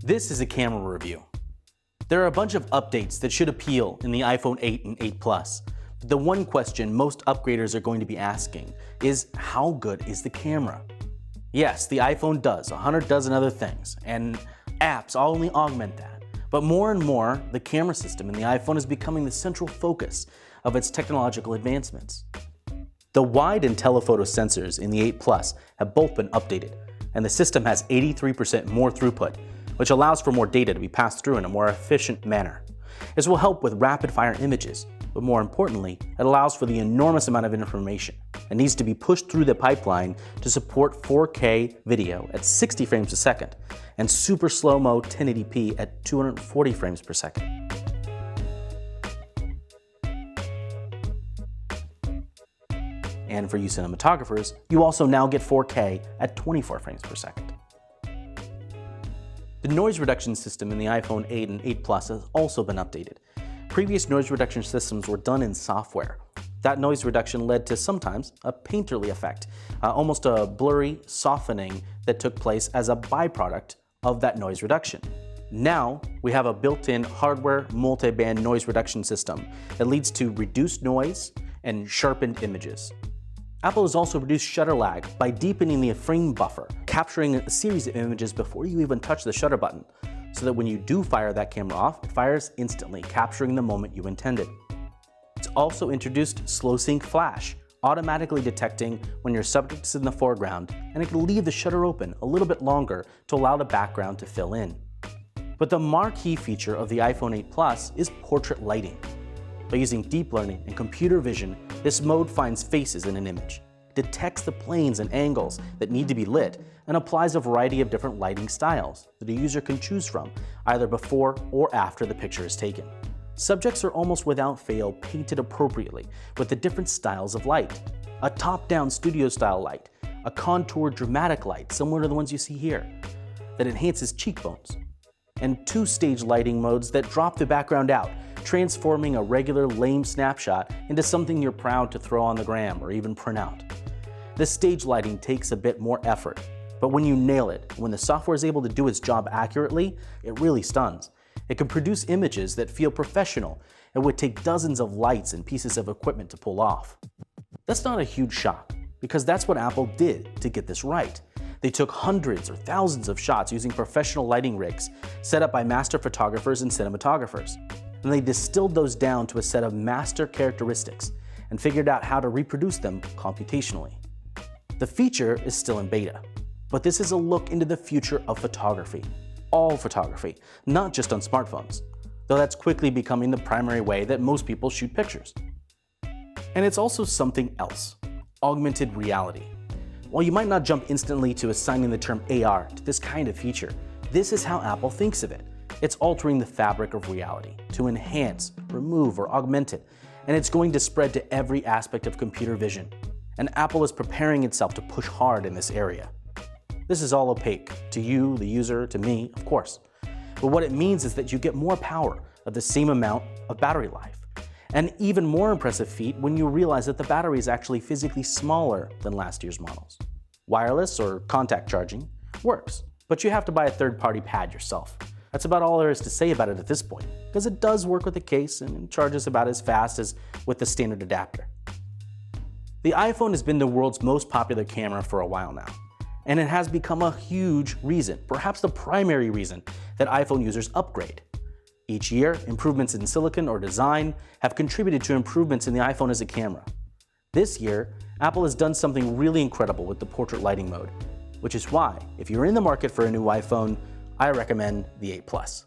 This is a camera review. There are a bunch of updates that should appeal in the iPhone 8 and 8 Plus. But the one question most upgraders are going to be asking is, how good is the camera? Yes, the iPhone does 100 dozen other things, and apps only augment that. But more and more, the camera system in the iPhone is becoming the central focus of its technological advancements. The wide and telephoto sensors in the 8 Plus have both been updated, and the system has 83% more throughput, which allows for more data to be passed through in a more efficient manner. This will help with rapid-fire images, but more importantly, it allows for the enormous amount of information that needs to be pushed through the pipeline to support 4K video at 60 frames a second and super slow-mo 1080p at 240 frames per second. And for you cinematographers, you also now get 4K at 24 frames per second. The noise reduction system in the iPhone 8 and 8 Plus has also been updated. Previous noise reduction systems were done in software. That noise reduction led to sometimes a painterly effect, almost a blurry softening that took place as a byproduct of that noise reduction. Now, we have a built-in hardware multi-band noise reduction system that leads to reduced noise and sharpened images. Apple has also reduced shutter lag by deepening the frame buffer, capturing a series of images before you even touch the shutter button, so that when you do fire that camera off, it fires instantly, capturing the moment you intended. It's also introduced slow sync flash, automatically detecting when your subject is in the foreground, and it can leave the shutter open a little bit longer to allow the background to fill in. But the marquee feature of the iPhone 8 Plus is portrait lighting. By using deep learning and computer vision, this mode finds faces in an image, detects the planes and angles that need to be lit, and applies a variety of different lighting styles that a user can choose from, either before or after the picture is taken. Subjects are almost without fail painted appropriately with the different styles of light. A top-down studio-style light, a contoured dramatic light similar to the ones you see here, that enhances cheekbones, and two-stage lighting modes that drop the background out, transforming a regular lame snapshot into something you're proud to throw on the gram or even print out. The stage lighting takes a bit more effort, but when you nail it, when the software is able to do its job accurately, it really stuns. It can produce images that feel professional and would take dozens of lights and pieces of equipment to pull off. That's not a huge shock, because that's what Apple did to get this right. They took hundreds or thousands of shots using professional lighting rigs set up by master photographers and cinematographers. And they distilled those down to a set of master characteristics and figured out how to reproduce them computationally. The feature is still in beta, but this is a look into the future of photography. All photography, not just on smartphones, though that's quickly becoming the primary way that most people shoot pictures. And it's also something else, augmented reality. While you might not jump instantly to assigning the term AR to this kind of feature, this is how Apple thinks of it. It's altering the fabric of reality to enhance, remove, or augment it, and it's going to spread to every aspect of computer vision. And Apple is preparing itself to push hard in this area. This is all opaque to you, the user, to me, of course. But what it means is that you get more power of the same amount of battery life. An even more impressive feat when you realize that the battery is actually physically smaller than last year's models. Wireless or contact charging works, but you have to buy a third-party pad yourself. That's about all there is to say about it at this point, because it does work with the case and charges about as fast as with the standard adapter. The iPhone has been the world's most popular camera for a while now, and it has become a huge reason, perhaps the primary reason, that iPhone users upgrade. Each year, improvements in silicon or design have contributed to improvements in the iPhone as a camera. This year, Apple has done something really incredible with the portrait lighting mode, which is why, if you're in the market for a new iPhone, I recommend the 8 Plus.